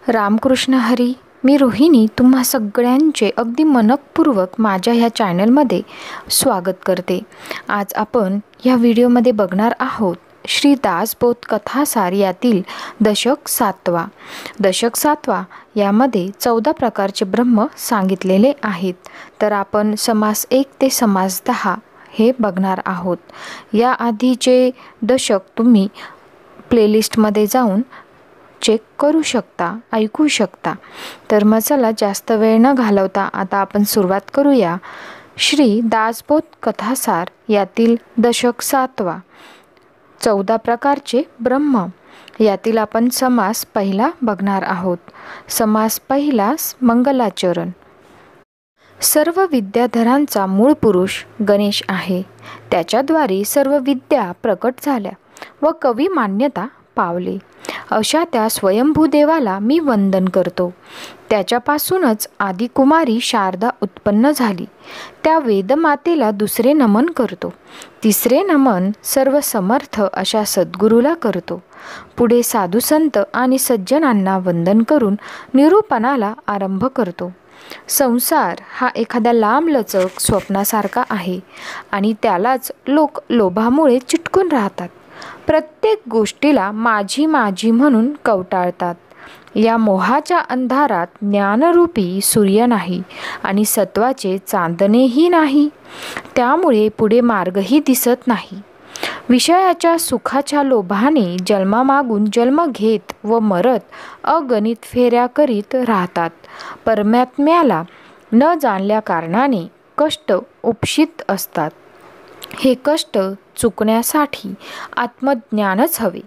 रामकृष्ण हरी. मी रोहिणी तुम्हा सगळ्यांचे अगदी मनपूर्वक माझ्या ह्या चॅनलमध्ये स्वागत करते. आज आपण ह्या व्हिडिओमध्ये बघणार आहोत श्री दासबोध कथासार यातील दशक 7वा. दशक 7वा यामध्ये 14 प्रकारचे ब्रह्म सांगितलेले आहेत. तर आपण समास 1 ते समास 10 हे बघणार आहोत. या आधीचे दशक तुम्ही प्लेलिस्टमध्ये जाऊन चेक करू शकता, ऐकू शकता. तर मग चला जास्त वेळ न घालवता आता आपण सुरुवात करूया. श्री दासबोध कथासार यातील दशक 7वा 14 प्रकारचे ब्रह्म यातील आपण समास पहिला बघणार आहोत. समास पहिला मंगलाचरण. सर्व विद्याधरांचा मूळ पुरुष गणेश आहे. त्याच्याद्वारे सर्व विद्या प्रकट झाल्या व कवी मान्यता पावले. अशा त्या स्वयंभू देवाला मी वंदन करतो. त्याच्यापासूनच आदिकुमारी शारदा उत्पन्न झाली. त्या वेदमातेला दुसरे नमन करतो. तिसरे नमन सर्व समर्थ अशा सद्गुरूला करतो. पुढे साधुसंत आणि सज्जनांना वंदन करून निरूपणाला आरंभ करतो. संसार हा एखाद्या लांबलचक स्वप्नासारखा आहे आणि त्यालाच लोक लोभामुळे चिटकून राहतात. प्रत्येक गोष्टीला माझी माझी म्हणून कवटाळतात. या मोहाच्या अंधारात ज्ञानरूपी सूर्य नाही आणि सत्वाचे चांदणेही नाही. त्यामुळे पुढे मार्गही दिसत नाही. विषयाच्या सुखाच्या लोभाने जन्मामागून जन्म घेत व मरत अगणित फेऱ्या करीत राहतात. परमात्म्याला न जाणल्या कारणाने कष्ट उपशित असतात. हे कष्ट चुकण्यासाठी आत्मज्ञानच हवे.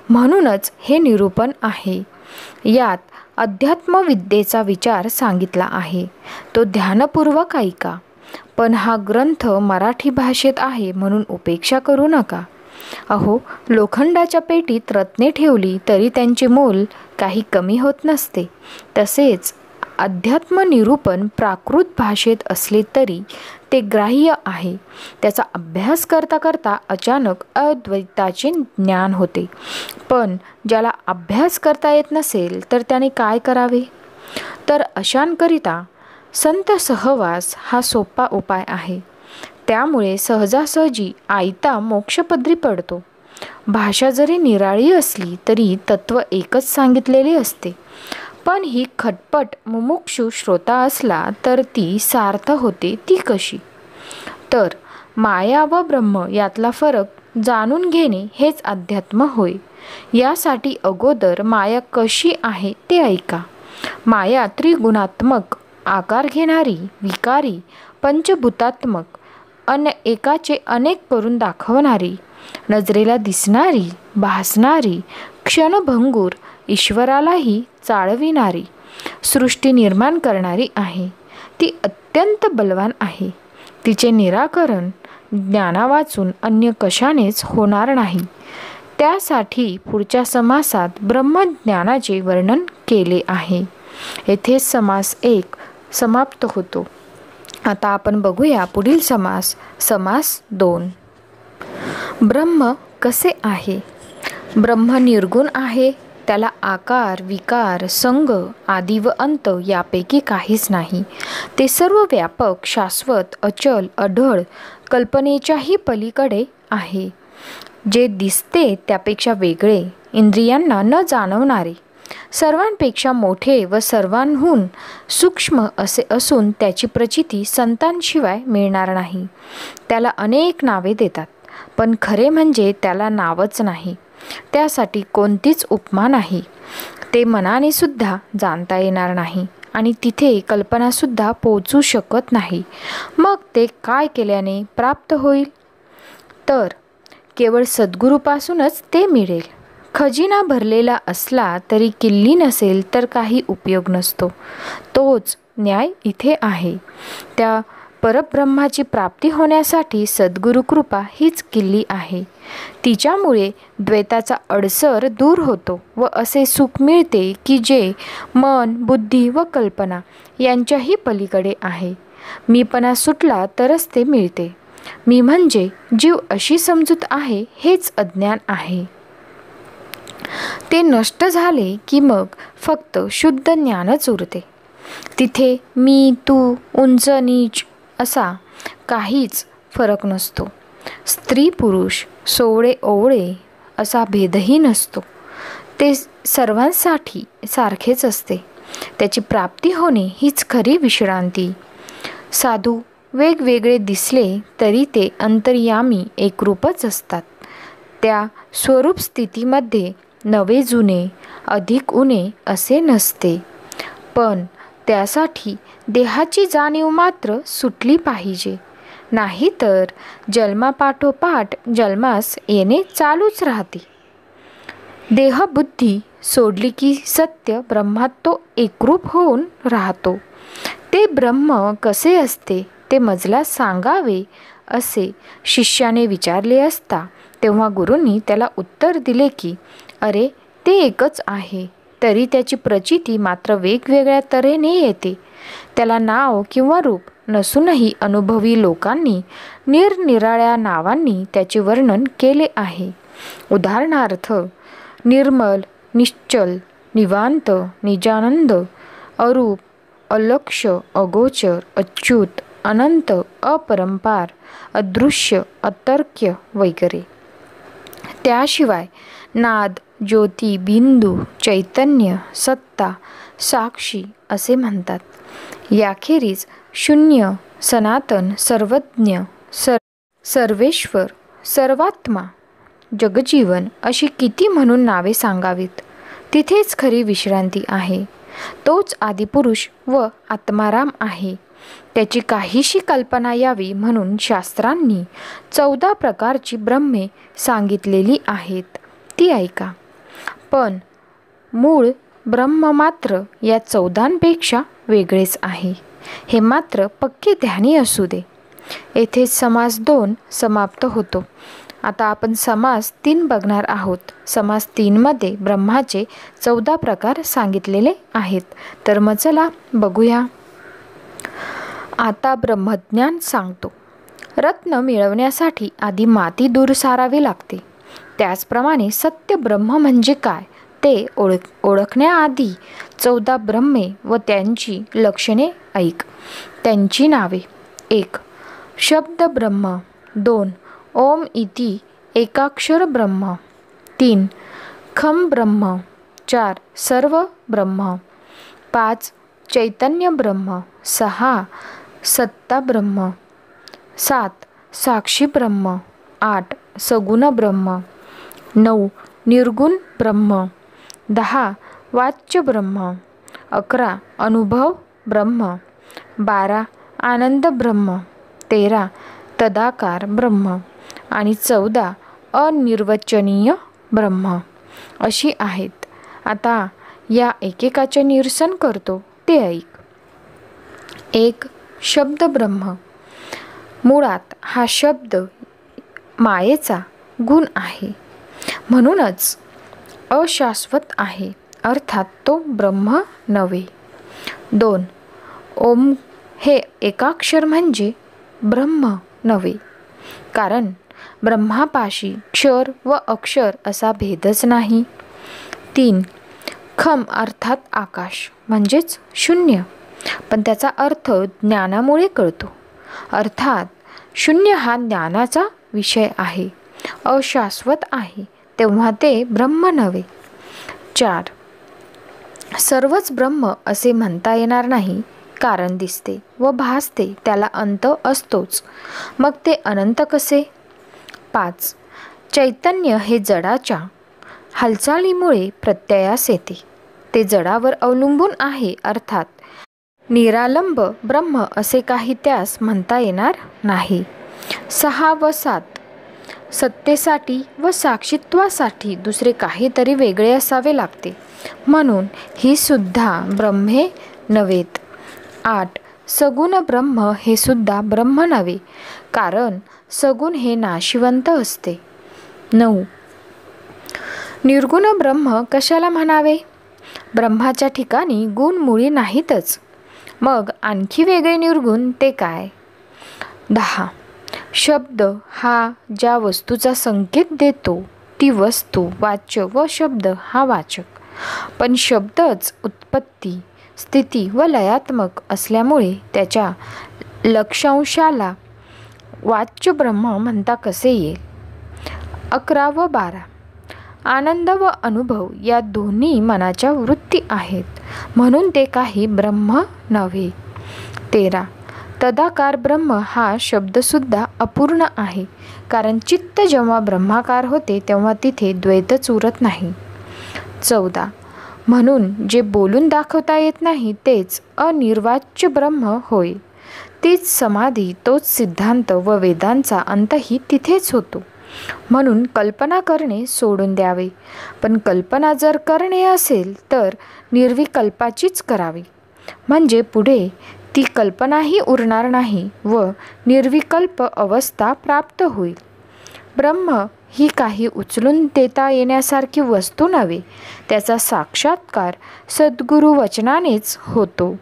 म्हणूनच हे निरूपण आहे. यात अध्यात्मविद्येचा विचार सांगितला आहे. तो ध्यानपूर्वक ऐका. पण हा ग्रंथ मराठी भाषेत आहे म्हणून उपेक्षा करू नका. अहो, लोखंडाच्या पेटीत रत्ने ठेवली तरी त्यांचे मोल काही कमी होत नसते. तसेच अध्यात्म निरूपण प्राकृत भाषेत असले तरी ते ग्राह्य आहे. त्याचा अभ्यास करता करता अचानक अद्वैताचे ज्ञान होते. पण ज्याला अभ्यास करता येत नसेल तर त्याने काय करावे? तर अशांकरिता संत सहवास हा सोपा उपाय आहे. त्यामुळे सहजासहजी आयता मोक्षपदरी पडतो. भाषा जरी निराळी असली तरी तत्व एकच सांगितलेले असते. पण ही खटपट मुमुक्षू श्रोता असला तर ती सार्थ होते ती कशी? तर माया व ब्रह्म यातला फरक जाणून घेणे हेच अध्यात्म होय. यासाठी अगोदर माया कशी आहे ते ऐका. माया त्रिगुणात्मक, आकार घेणारी, विकारी, पंचभूतात्मक, एकाचे अनेक करून दाखवणारी, नजरेला दिसणारी, भासणारी, क्षणभंगूर, ईश्वरालाही चाळविणारी, सृष्टी निर्माण करणारी आहे. ती अत्यंत बलवान आहे. तिचे निराकरण ज्ञाना वाचून अन्य कशानेच होणार नाही. त्यासाठी पुढच्या समासात ब्रह्मज्ञानाचे वर्णन केले आहे. येथे समास 1 समाप्त होतो. आता आपण बघूया पुढील समास. समास 2. ब्रह्म कसे आहे? ब्रह्म निर्गुण आहे. त्याला आकार, विकार, संग, आदि व अंत यापैकी काहीच नाही. ते सर्व व्यापक, शाश्वत, अचल, अढळ, कल्पनेच्याही पलीकडे आहे. जे दिसते त्यापेक्षा वेगळे, इंद्रियांना न जाणवणारे, सर्वांपेक्षा मोठे व सर्वांहून सूक्ष्म असे असून त्याची प्रचिती संतांशिवाय मिळणार नाही. त्याला अनेक नावे देतात, पण खरे म्हणजे त्याला नावच नाही. त्यासाठी कोणतीच उपमा नाही. ते मनाने सुद्धा जाणता येणार नाही आणि तिथे कल्पनासुद्धा पोचू शकत नाही. मग ते काय केल्याने प्राप्त होईल? तर केवळ सद्गुरूपासूनच ते मिळेल. खजिना भरलेला असला तरी किल्ली नसेल तर काही उपयोग नसतो. तोच न्याय इथे आहे. त्या परब्रह्माची प्राप्ती होण्यासाठी सद्गुरू कृपा हीच किल्ली आहे. तिच्यामुळे द्वैताचा अडसर दूर होतो व असे सुख मिळते की जे मन, बुद्धी व कल्पना यांच्याही पलीकडे आहे. मीपणा सुटला तरच ते मिळते. मी म्हणजे जीव अशी समजूत आहे हेच अज्ञान आहे. ते नष्ट झाले की मग फक्त शुद्ध ज्ञानच उरते. तिथे मी, तू, उंच नीच असा काहीच फरक नसतो. स्त्री पुरुष, सोवळे ओवळे असा भेदही नसतो. ते सर्वांसाठी सारखेच असते. त्याची प्राप्ती होणे हीच खरी विश्रांती. साधू वेगवेगळे दिसले तरी ते अंतर्यामी एकरूपच असतात. त्या स्वरूप स्थितीमध्ये नवे जुने, अधिक उणे असे नसते. पण त्यासाठी देहाची जाणीव मात्र सुटली पाहिजे. नाहीतर जन्मापाठोपाठ जन्मास येणे चालूच राहते. देहबुद्धी सोडली की सत्य ब्रह्मात तो एकरूप होऊन राहतो. ते ब्रह्म कसे असते ते मजला सांगावे असे शिष्याने विचारले असता तेव्हा गुरूंनी त्याला उत्तर दिले की अरे, ते एकच आहे, तरी त्याची प्रचिती मात्र वेगवेगळ्या तऱ्हेने येते. त्याला नाव किंवा रूप नसूनही अनुभवी लोकांनी निरनिराळ्या नावांनी त्याचे वर्णन केले आहे. उदाहरणार्थ निर्मल, निश्चल, निवांत, निजानंद, अरूप, अलक्ष्य, अगोचर, अच्युत, अनंत, अपरंपार, अदृश्य, अतर्क्य वगैरे. त्याशिवाय नाद, ज्योती, बिंदू, चैतन्य, सत्ता, साक्षी असे म्हणतात. याखेरीज शून्य, सनातन, सर्वज्ञ, सर्वेश्वर, सर्वात्मा, जगजीवन अशी किती म्हणून नावे सांगावीत. तिथेच खरी विश्रांती आहे. तोच आदिपुरुष व आत्माराम आहे. त्याची काहीशी कल्पना यावी म्हणून शास्त्रांनी 14 प्रकारची ब्रह्मे सांगितलेली आहेत. ती ऐका. पण मूळ ब्रह्म मात्र या 14पेक्षा वेगळेच आहे. हे मात्र पक्के ध्यानी असू दे. येथे समास 2 समाप्त होतो. आता आपण समास 3 बघणार आहोत. समास 3 मध्ये ब्रह्माचे 14 प्रकार सांगितलेले आहेत. तर मग चला बघूया. आता ब्रह्मज्ञान सांगतो. रत्न मिळवण्यासाठी आधी माती दूर सारावी लागते. त्याचप्रमाणे सत्य ब्रह्म म्हणजे काय ते ओळखण्याआधी 14 ब्रह्मे व त्यांची लक्षणे ऐक. त्यांची नावे: 1. शब्द ब्रह्म. 2. ओम इति एकाक्षर ब्रह्म. 3. खम ब्रह्म. 4. सर्व ब्रह्म. 5. चैतन्य ब्रह्म. 6. सत्ता ब्रह्म. 7. साक्षी ब्रह्म. 8. सगुण ब्रह्म. 9. निर्गुण ब्रह्म. 10. वाच्य ब्रह्म. 11. अनुभव ब्रह्म. 12. आनंद ब्रह्म. 13. तदाकार ब्रह्म आणि 14. अनिर्वचनीय ब्रह्म अशी आहेत. आता या एकेकाचे निरसन करतो ते ऐक. 1. शब्द ब्रह्म. मुळात हा शब्द मायेचा गुण आहे, म्हणूनच अशाश्वत आहे, अर्थात तो ब्रह्म नव्हे. 2. ओम हे एकाक्षर म्हणजे ब्रह्म नव्हे, कारण ब्रह्मापाशी क्षर व अक्षर असा भेदच नाही. 3. खम अर्थात आकाश म्हणजेच शून्य, पण त्याचा अर्थ ज्ञानामुळे कळतो, अर्थात शून्य हा ज्ञानाचा विषय आहे, अशाश्वत आहे, तेव्हा ते ब्रह्म नव्हे. 4. सर्वच ब्रह्म असे म्हणता येणार नाही, कारण दिसते व भासते त्याला अंत असतोच, मग ते अनंत कसे? 5. चैतन्य हे जडाच्या हालचालीमुळे प्रत्ययास येते, ते जडावर अवलंबून आहे, अर्थात निरालंब ब्रह्म असे काही त्यास म्हणता येणार नाही. 6 व 7. सत्तेसाठी व साक्षीत्वासाठी दुसरे काहीतरी वेगळे असावे लागते, म्हणून ही सुद्धा ब्रह्मे नव्हेत. 8. सगुण ब्रह्म हे सुद्धा ब्रह्म नव्हे, कारण सगुण हे नाशिवंत असते. 9. निर्गुण ब्रह्म कशाला म्हणावे? ब्रह्माच्या ठिकाणी गुण मुळी नाहीतच, मग आणखी वेगळे निर्गुण ते काय? 10. शब्द हा ज्या वस्तूचा संकेत देतो ती वस्तू वाच्य व शब्द हा वाचक. पण शब्दच उत्पत्ती, स्थिती व लयात्मक असल्यामुळे त्याच्या लक्षांशाला वाच्य ब्रह्म म्हणता कसे येईल? 11 व 12. आनंद व अनुभव या दोन्ही मनाच्या वृत्ती आहेत, म्हणून ते काही ब्रह्म नव्हे. 13. तदाकार ब्रह्म हा शब्दसुद्धा अपूर्ण आहे, कारण चित्त जेव्हा ब्रह्माकार होते तेव्हा तिथे द्वैतच उरत नाही. 14. म्हणून जे बोलून दाखवता येत नाही तेच अनिर्वाच्य ब्रह्म होय. तीच समाधी, तोच सिद्धांत व वेदांचा अंतही तिथेच होतो. म्हणून कल्पना करणे सोडून द्यावे. पण कल्पना जर करणे असेल तर निर्विकल्पाचीच करावी, म्हणजे पुढे ती कल्पनाही उरणार नाही व निर्विकल्प अवस्था प्राप्त होईल. ब्रह्म ही काही उचलून देता येण्यासारखी वस्तू नव्हे, त्याचा साक्षात्कार सद्गुरु वचनानेच होतो.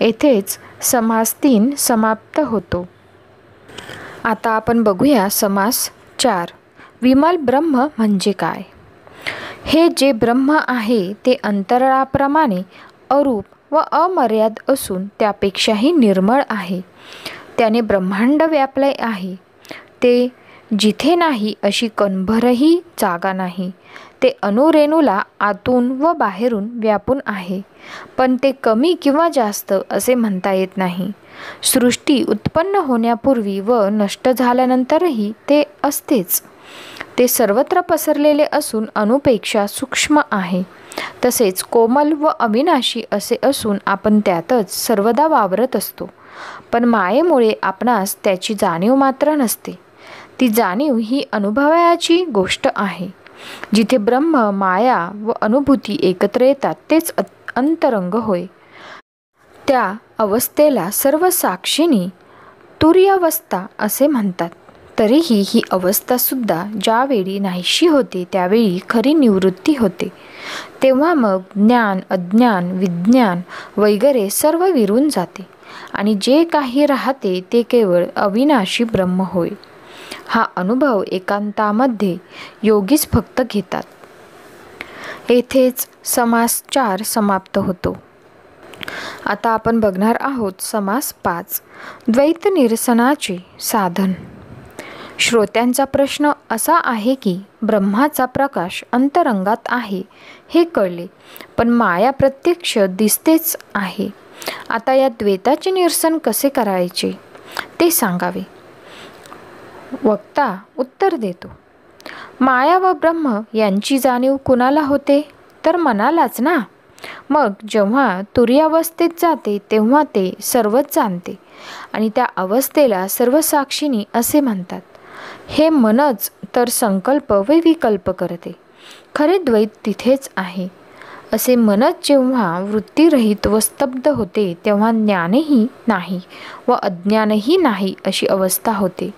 येथेच समास 3 समाप्त होतो. आता आपण बघूया समास 4. विमल ब्रह्म म्हणजे काय? हे जे ब्रह्म आहे ते अंतराळाप्रमाणे अरूप व अमर्याद असून त्यापेक्षाही निर्मळ आहे. त्याने ब्रह्मांड व्यापले आहे. ते जिथे नाही अशी कणभरही जागा नाही. ते अणुरेणूला आतून व बाहेरून व्यापून आहे, पण ते कमी किंवा जास्त असे म्हणता येत नाही. सृष्टी उत्पन्न होण्यापूर्वी व नष्ट झाल्यानंतरही ते असतेच. ते सर्वत्र पसरलेले असून अणुपेक्षा सूक्ष्म आहे. तसेच कोमल व अविनाशी असे असून आपण त्यातच सर्वदा वावरत असतो. पण मायेमुळे आपणास त्याची जाणीव मात्र नसते. ती जाणीव ही अनुभवाची गोष्ट आहे. जिथे ब्रह्म, माया व अनुभूती एकत्र येतात तेच अंतरंग होय. त्या अवस्थेला सर्व साक्षिणी तुर्यावस्था असे म्हणतात. तरीही ही अवस्थासुद्धा ज्यावेळी नाहीशी होते त्यावेळी खरी निवृत्ती होते. तेव्हा मग ज्ञान, अज्ञान, विज्ञान वगैरे सर्व विरून जाते आणि जे काही राहते ते केवळ अविनाशी ब्रह्म होय. हा अनुभव एकांतामध्ये योगीच फक्त घेतात. येथेच समास 4 समाप्त होतो. आता आपण बघणार आहोत समास 5. द्वैत निरसनाचे साधन. श्रोत्यांचा प्रश्न असा आहे की ब्रह्माचा प्रकाश अंतरंगात आहे हे कळले, पण माया प्रत्यक्ष दिसतेच आहे. आता या द्वैताचे निरसन कसे करायचे ते सांगावे. वक्ता उत्तर देतो. माया व ब्रह्म यांची जाणीव कुणाला होते तर मनालाच ना. मग जेव्हा तुर्यावस्थेत जाते तेव्हा ते सर्वच जाणते आणि त्या अवस्थेला सर्व साक्षिणी असे म्हणतात. हे मनच तर संकल्प व विकल्प करते. खरे द्वैत तिथेच आहे. असे मनच जेव्हा वृत्तीरहित व स्तब्ध होते तेव्हा ज्ञानही नाही व अज्ञानही नाही अशी अवस्था होते.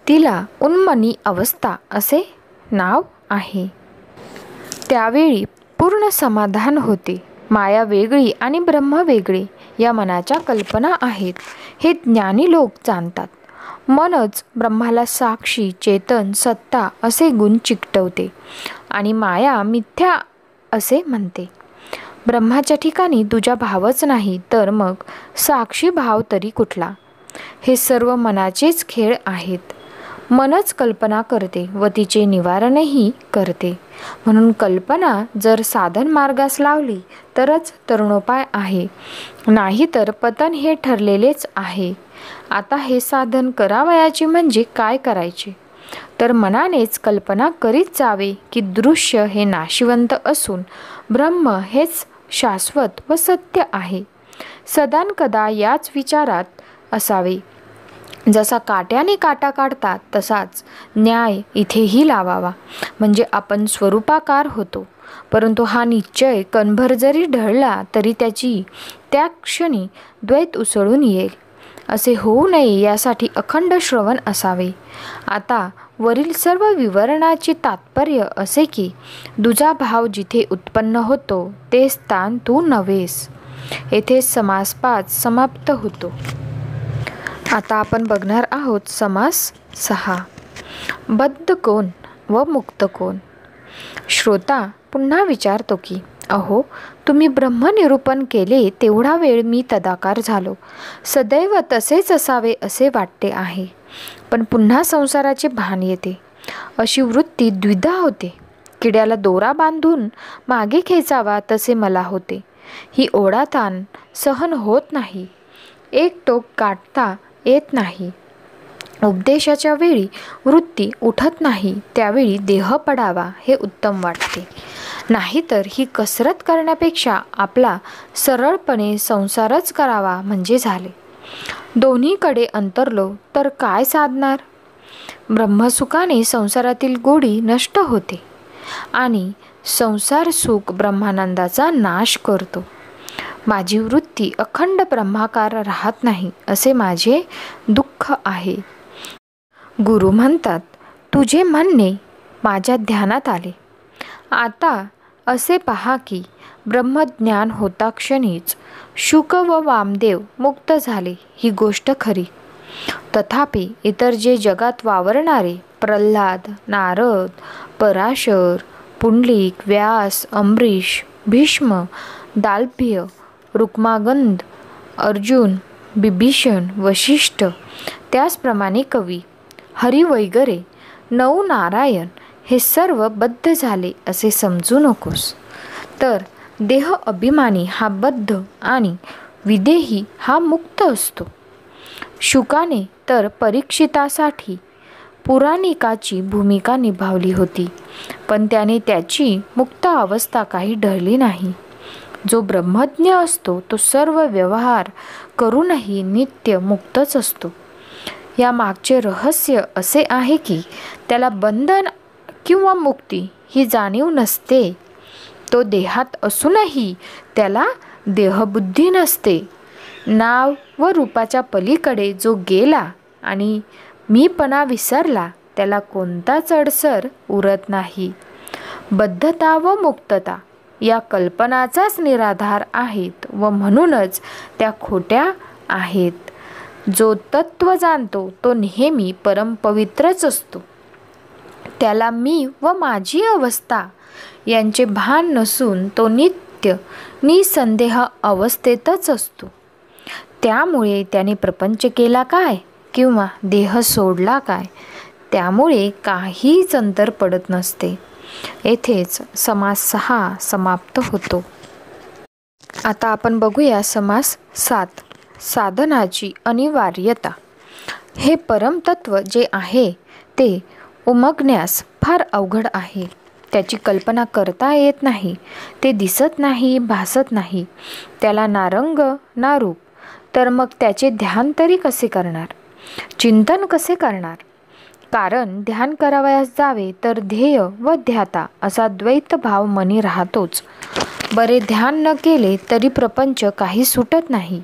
तिला उन्मनी अवस्था असे नाव आहे. त्यावेळी पूर्ण समाधान होते. माया वेगळी आणि ब्रह्म वेगळे या मनाच्या कल्पना आहेत हे ज्ञानी लोक जाणतात. मनच ब्रह्माला साक्षी, चेतन, सत्ता असे गुण चिकटवते आणि माया मिथ्या असे म्हणते. ब्रह्माच्या ठिकाणी तुझा भावच नाही तर मग साक्षी भाव तरी कुठला? हे सर्व मनाचेच खेळ आहेत. मनच कल्पना करते व तिचे निवारणही करते. म्हणून कल्पना जर साधन मार्गास लावली तरच तरुणोपाय आहे, नाही तर पतन हे ठरलेलेच आहे. आता हे साधन करावयाचे म्हणजे काय करायचे? तर मनानेच कल्पना करीत जावे की दृश्य हे नाशिवंत असून ब्रह्म हेच शाश्वत व सत्य आहे. सदानकदा याच विचारात असावे. जसा काट्याने काटा काढतात तसाच न्याय इथेही लावावा, म्हणजे आपण स्वरूपाकार होतो. परंतु हा निश्चय कणभर जरी ढळला तरी त्या क्षणी द्वैत उसळून येईल. असे होऊ नये यासाठी अखंड श्रवण असावे. आता वरील सर्व विवरणाचे तात्पर्य असे की तुझा भाव जिथे उत्पन्न होतो ते स्थान तू नव्हेस. येथे समास 5 समाप्त होतो. आता आपण बघणार आहोत समास 6. बद्ध कोण व मुक्त कोण? श्रोता पुन्हा विचारतो की अहो, तुम्ही ब्रह्मनिरूपण केले तेवढा वेळ मी तदाकार झालो. सदैव तसेच असावे असे वाटते आहे. पण पुन्हा संसाराचे भान येते. अशी वृत्ती द्विधा होते. किड्याला दोरा बांधून मागे खेचावा तसे मला होते. ही ओढाताण सहन होत नाही. एक टोक गाठता येत नाही. उपदेशाच्या वेळी वृत्ती उठत नाही, त्यावेळी देह पडावा हे उत्तम वाटते. नाहीतर ही कसरत करण्यापेक्षा आपला सरळपणे संसारच करावा म्हणजे झाले. दोन्हीकडे अंतरलो तर काय साधणार? ब्रह्मसुखाने संसारातील गोडी नष्ट होते आणि संसार सुख ब्रह्मानंदाचा नाश करतो. माझी वृत्ती अखंड ब्रह्माकार राहत नाही असे माझे दुःख आहे. गुरु म्हणतात, तुझे म्हणणे माझ्या ध्यानात आले. आता असे पहा की ब्रह्मज्ञान होता क्षणीच शुक व वामदेव मुक्त झाले ही गोष्ट खरी. तथापि इतर जे जगात वावरणारे प्रल्हाद, नारद, पराशर, पुंडलिक, व्यास, अमरीश, भीष्म, दालभ्य, रुक्मागंध, अर्जुन, बिभीषण, वशिष्ठ, त्याचप्रमाणे कवी, हरी वगैरे 9 नारायण हे सर्व बद्ध झाले असे समजू नकोस. तर देह अभिमानी हा बद्ध आणि विदेही हा मुक्त असतो. शुकाने तर परीक्षितासाठी पुराणिकाची भूमिका निभावली होती, पण त्याने त्याची मुक्त अवस्था काही ढळली नाही. जो ब्रह्मज्ञ असतो तो सर्व व्यवहार करूनही नित्य मुक्तच असतो. या मागचे रहस्य असे आहे की त्याला बंधन किंवा मुक्ती ही जाणीव नसते. तो देहात असूनही त्याला देहबुद्धी नसते. नाव व रूपाच्या पलीकडे जो गेला आणि मीपणा विसरला त्याला कोणताच अडसर उरत नाही. बद्धता व मुक्तता या कल्पनाचाच निराधार आहेत व म्हणूनच त्या खोट्या आहेत. जो तत्व जाणतो तो नेहमी परमपवित्रच असतो. त्याला मी व माझी अवस्था यांचे भान नसून तो नित्य निसंदेह अवस्थेतच असतो. त्यामुळे त्याने प्रपंच केला काय किंवा देह सोडला काय त्यामुळे काहीच अंतर पडत नसते. येथेच समास 6 समाप्त होतो. आता आपण बघूया समास 7. साधनाची अनिवार्यता. हे परमतत्व जे आहे ते उमगण्यास फार अवघड आहे. त्याची कल्पना करता येत नाही. ते दिसत नाही, भासत नाही. त्याला ना रंग ना रूप. तर मग त्याचे ध्यान तरी कसे करणार? चिंतन कसे करणार? कारण ध्यान करावयास जावे तर ध्येय व ध्याता असा द्वैत भाव मनी राहतोच. बरे ध्यान न केले तरी प्रपंच काही सुटत नाही.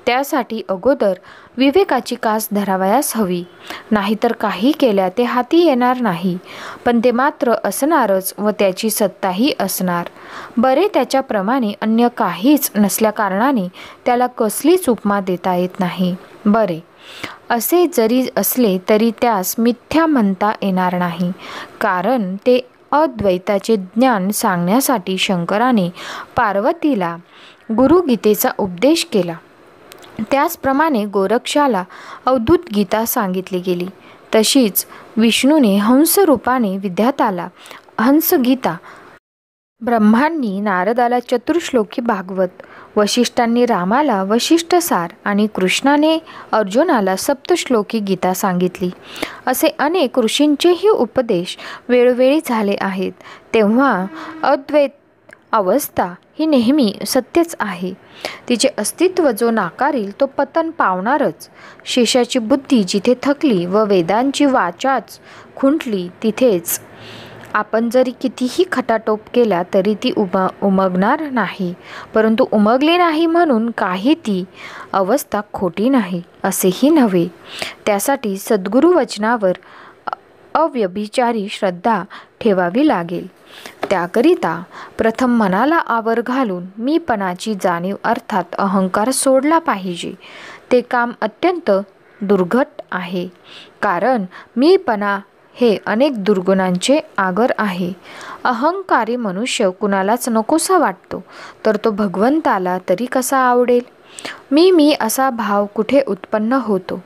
त्यासाठी अगोदर विवेकाची कास धरावयास हवी. नाहीतर काही केल्या ते हाती येणार नाही. पण ते मात्र असणारच व त्याची सत्ताही असणार. बरे त्याच्याप्रमाणे अन्य काहीच नसल्याकारणाने त्याला कसलीच उपमा देता येत नाही. बरे असे जरी असले तरी त्यास मिथ्या म्हणता येणार नाही. कारण ते अद्वैताचे ज्ञान सांगण्यासाठी शंकराने पार्वतीला गुरुगीतेचा उपदेश केला. त्याचप्रमाणे गोरक्षाला अवधूत गीता सांगितली गेली. तशीच विष्णूने हंसरूपाने विद्याताला हंसगीता, ब्रह्मांनी नारदाला चतुर्श्लोकी भागवत, वशिष्ठांनी रामाला वशिष्ठसार आणि कृष्णाने अर्जुनाला सप्तश्लोकी गीता सांगितली. असे अनेक ऋषींचेही उपदेश वेळोवेळी झाले आहेत. तेव्हा अद्वैत अवस्था ही नेहमी सत्यच आहे. तिचे अस्तित्व जो नाकारील तो पतन पावणारच. शिष्याची बुद्धी जिथे थकली व वेदांची वाचाच खुंटली तिथेच आपण जरी कितीही खटाटोप केला तरी ती उमगणार नाही. परंतु उमगली नाही म्हणून काही ती अवस्था खोटी नाही असेही नव्हे. त्यासाठी सद्गुरु वचनावर अव्यभिचारी श्रद्धा ठेवावी लागेल. त्याकरिता प्रथम मनाला आवर घालून मीपणाची जाणीव अर्थात अहंकार सोडला पाहिजे. ते काम अत्यंत दुर्घट आहे. कारण मीपणा हे अनेक दुर्गुणांचे आगर आहे. अहंकारी मनुष्य कुणालाच नकोसा वाटतो, तर तो भगवंताला तरी कसा आवडेल? मी असा भाव कुठे उत्पन्न होतो,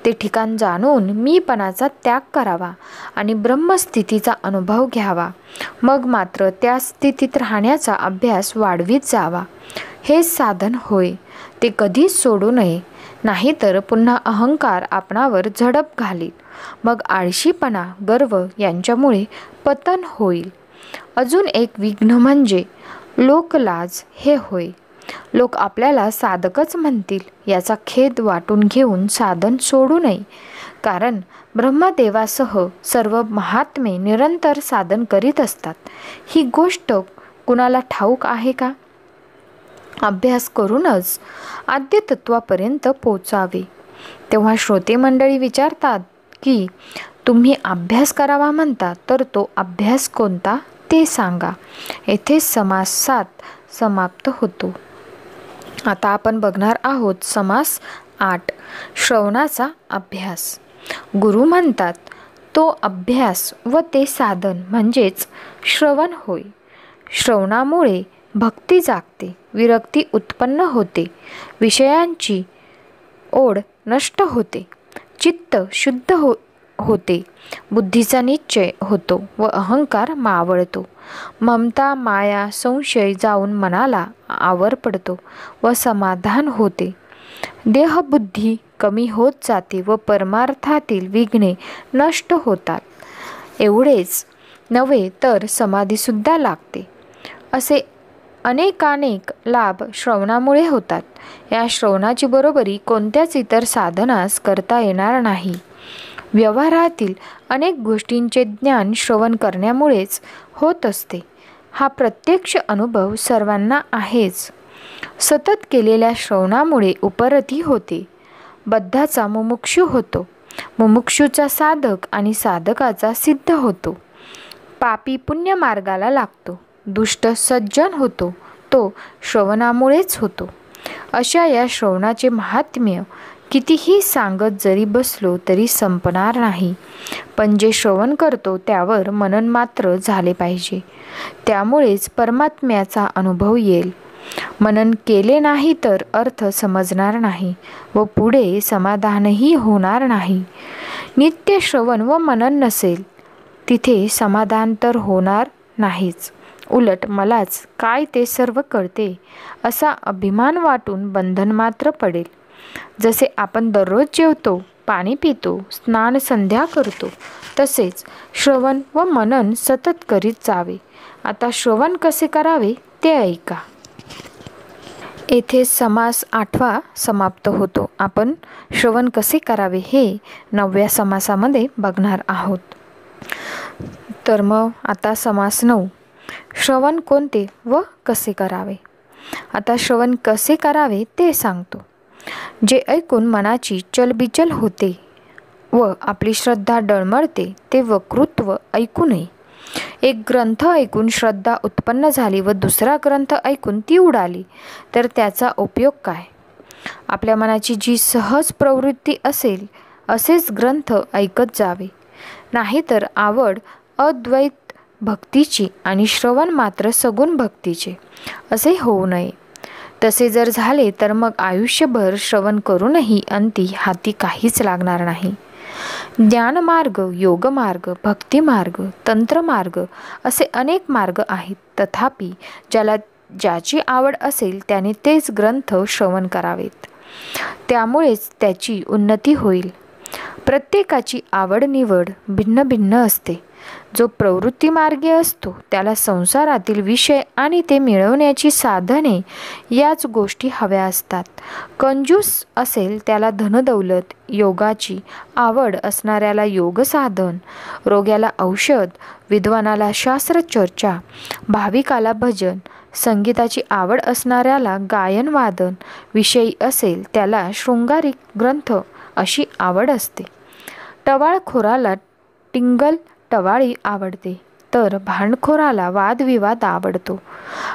ते ठिकाण जाणून मीपणाचा त्याग करावा आणि ब्रह्मस्थितीचा अनुभव घ्यावा. मग मात्र त्या स्थितीत राहण्याचा अभ्यास वाढवीत जावा. हेच साधन होय. ते कधीच सोडू नये, नाहीतर पुन्हा अहंकार आपणावर झडप घालील. मग आळशीपणा, गर्व यांच्यामुळे पतन होईल. अजून एक विघ्न म्हणजे लोकलाज हे होय. लोक आपल्याला साधकच म्हणतील याचा खेद वाटून घेऊन साधन सोडू नये. कारण ब्रह्मदेवासह सर्व महात्मे निरंतर साधन करीत असतात. ही गोष्ट कुणाला ठाऊक आहे का? अभ्यास करूनच आद्यतत्वापर्यंत पोचावे. तेव्हा श्रोते मंडळी विचारतात की तुम्ही अभ्यास करावा म्हणता, तर तो अभ्यास कोणता ते सांगा. येथे समास 7 समाप्त होतो. आता आपण बघणार आहोत समास 8, श्रवणाचा अभ्यास. गुरु म्हणतात तो अभ्यास व ते साधन म्हणजेच श्रवण होय. श्रवणामुळे भक्ती जागते, विरक्ती उत्पन्न होते, विषयांची ओढ नष्ट होते, चित्त शुद्ध होते, बुद्धीचा निश्चय होतो व अहंकार मावळतो. ममता, माया, संशय जाऊन मनाला आवर पडतो व समाधान होते. देहबुद्धी कमी होत जाते व परमार्थातील विघ्ने नष्ट होतात. एवढेच नव्हे तर समाधीसुद्धा लागते. असे अनेकानेक लाभ श्रवणामुळे होतात. या श्रवणाची बरोबरी कोणत्याच इतर साधनास करता येणार नाही. व्यवहारातील अनेक गोष्टींचे ज्ञान श्रवण करण्यामुळेच होत असते. हा प्रत्यक्ष अनुभव सर्वांना आहेच. सतत केलेल्या श्रवणामुळे उपरती होते. बद्धाचा मुमुक्षू होतो, मुमुक्षूचा साधक आणि साधकाचा सिद्ध होतो. पापी पुण्य मार्गाला लागतो, दुष्ट सज्जन होतो, तो श्रवणामुळेच होतो. अशा या श्रवणाचे महात्म्य कितीही सांगत जरी बसलो तरी संपणार नाही. पण जे श्रवण करतो त्यावर मनन मात्र झाले पाहिजे. त्यामुळेच परमात्म्याचा अनुभव येईल. मनन केले नाही तर अर्थ समजणार नाही व पुढे समाधानही होणार नाही. नित्य श्रवण व मनन नसेल तिथे समाधान तर होणार नाहीच. उलट मलाच काय ते सर्व कळते असा अभिमान वाटून बंधन मात्र पडेल. जसे आपण दररोज जेवतो, पाणी पितो, स्नान संध्या करतो, तसेच श्रवण व मनन सतत करीत जावे. आता श्रवण कसे करावे ते ऐका. येथे समास 8 समाप्त होतो. आपण श्रवण कसे करावे हे 9व्या समासामध्ये बघणार आहोत. तर मग आता समास 9, श्रवण कोणते व कसे करावे. आता श्रवण कसे करावे ते सांगतो. जे ऐकून मनाची चलबिचल होते व आपली श्रद्धा डळमळते ते वक्तृत्व ऐकू नये. एक ग्रंथ ऐकून श्रद्धा उत्पन्न झाली व दुसरा ग्रंथ ऐकून ती उडाली तर त्याचा उपयोग काय? आपल्या मनाची जी सहज प्रवृत्ती असेल असेच ग्रंथ ऐकत जावे. नाहीतर आवड अद्वैत भक्तीची आणि श्रवण मात्र सगुण भक्तीचे असे होऊ नये. तसे जर झाले तर मग आयुष्यभर श्रवण करूनही अंती हाती काहीच लागणार नाही. ज्ञानमार्ग, योगमार्ग, भक्तिमार्ग, तंत्रमार्ग असे अनेक मार्ग आहेत. तथापि ज्याची आवड असेल त्याने तेच ग्रंथ श्रवण करावेत. त्यामुळेच त्याची उन्नती होईल. प्रत्येकाची आवड निवड भिन्न भिन्न असते. जो प्रवृत्ती मार्गी असतो त्याला संसारातील विषय आणि ते मिळवण्याची साधने याच गोष्टी हव्या असतात. कंजूस असेल त्याला धनदौलत, योगाची आवड असणाऱ्याला योग साधन, रोग्याला औषध, विद्वानाला शास्त्रचर्चा, भाविकाला भजन, संगीताची आवड असणाऱ्याला गायन वादन, विषयी असेल त्याला शृंगारिक ग्रंथ अशी आवड असते. टवाळखोराला टिंगल टवाळी आवडते तर भांडखोराला वादविवाद आवडतो.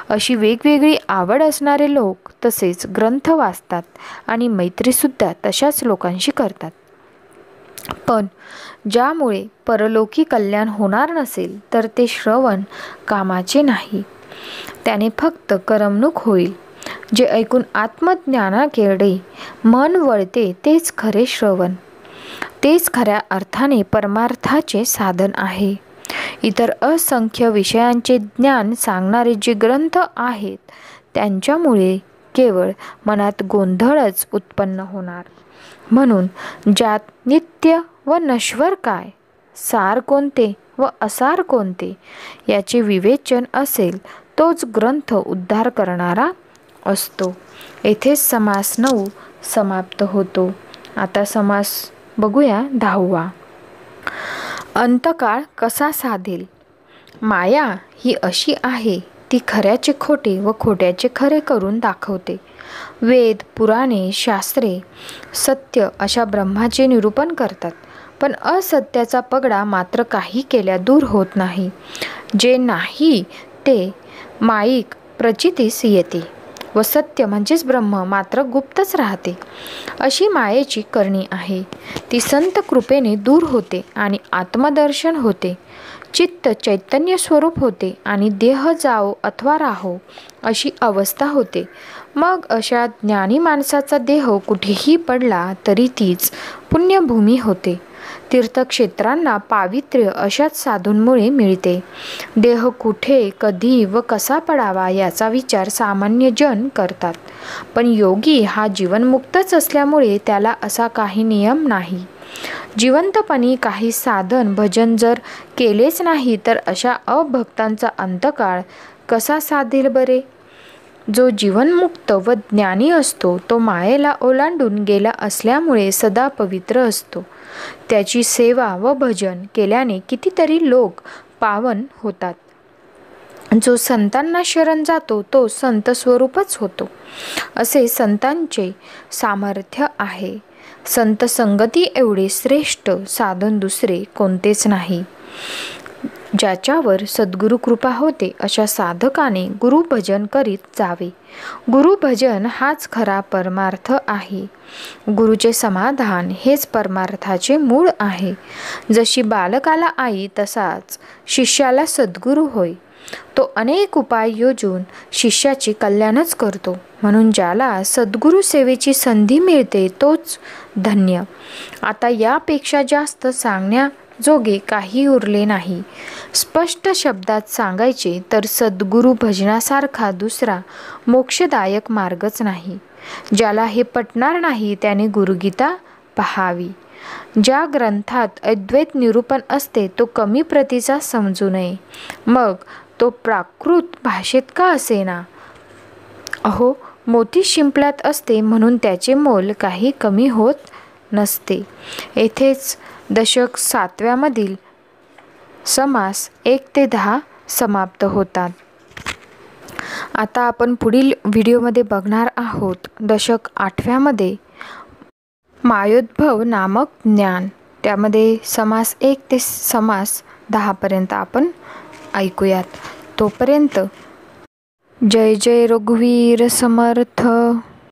अशी वेगवेगळी आवड असणारे लोक तसेच ग्रंथ वाचतात आणि मैत्रीसुद्धा तशाच लोकांशी करतात. पण ज्यामुळे परलोकी कल्याण होणार नसेल तर ते श्रवण कामाचे नाही, त्याने फक्त करमणूक होईल. जे ऐकून आत्मज्ञानाकडे मन वळते तेच खरे श्रवण, तेच खऱ्या अर्थाने परमार्थाचे साधन आहे. इतर असंख्य विषयांचे ज्ञान सांगणारे जे ग्रंथ आहेत त्यांच्यामुळे केवळ मनात गोंधळच उत्पन्न होणार. म्हणून ज्यात नित्य व नश्वर काय, सार कोणते व असार कोणते याचे विवेचन असेल तोच ग्रंथ उद्धार करणारा असतो. येथेच समास 9 समाप्त होतो. आता समास बघूया 10वा. अंतकाळ कसा साधेल. माया ही अशी आहे, ती खऱ्याचे खोटे व खोट्याचे खरे करून दाखवते. वेद, पुराणे, शास्त्रे सत्य अशा ब्रह्माचे निरूपण करतात, पण असत्याचा पगडा मात्र काही केल्या दूर होत नाही. जे नाही ते माईक प्रचितीस येते व सत्य म्हणजेच ब्रह्म मात्र गुप्तच राहते. अशी मायेची करणी आहे. ती संत कृपेने दूर होते आणि आत्मदर्शन होते. चित्त चैतन्य स्वरूप होते आणि देह जाओ अथवा राहो अशी अवस्था होते. मग अशा ज्ञानी माणसाचा देह कुठेही पडला तरी तीच पुण्यभूमी होते. तीर्थक्षेत्रांना पावित्र्य अशाच साधूंमुळे मिळते. देह कुठे, कधी व कसा पडावा याचा विचार सामान्य जन करतात, पण योगी हा जीवनमुक्तच असल्यामुळे त्याला असा काही नियम नाही. जिवंतपणी काही साधन भजन जर केलेच नाही तर अशा अभक्तांचा अंतकाळ कसा साधेल बरे. जो जीवनमुक्त व ज्ञानी असतो तो मायेला ओलांडून गेला असल्यामुळे सदा पवित्र असतो. त्याची सेवा व भजन केल्याने कितीतरी लोक पावन होतात. जो संतांना शरण जातो तो संत स्वरूपच होतो. असे संतांचे सामर्थ्य आहे. संत संगती एवढे श्रेष्ठ साधन दुसरे कोणतेच नाही. ज्याच्यावर सद्गुरु कृपा होते अशा साधकाने गुरुभजन करीत जावे. गुरुभजन हाच खरा परमार्थ आहे. गुरुचे समाधान हेच परमार्थाचे मूळ आहे. जशी बालकाला आई तसाच शिष्याला सद्गुरु होय. तो अनेक उपाय योजून शिष्याचे कल्याणच करतो. म्हणून ज्याला सद्गुरु सेवेची संधी मिळते तोच धन्य. आता यापेक्षा जास्त सांगण्याजोगे काही उरले नाही. स्पष्ट शब्दात सांगायचे तर सद्गुरु भजनासारखा दुसरा मोक्षदायक मार्गच नाही. ज्याला हे पटणार नाही त्याने गुरुगीता पहावी. ज्या ग्रंथात अद्वैत निरूपण असते तो कमी प्रतीचा समजू नये. मग तो प्राकृत भाषेत का असेना. अहो, मोती शिंपल्यात असते म्हणून त्याचे मोल काही कमी होत नसते. येथेच दशक 7व्यामधील समास 1 ते 10 समाप्त होतात. आता आपण पुढील व्हिडिओमध्ये बघणार आहोत दशक 8व्यामध्ये मायोद्भव नामक ज्ञान. त्यामध्ये समास 1 ते समास 10 पर्यंत आपण ऐकूयात. तोपर्यंत जय जय रघुवीर समर्थ.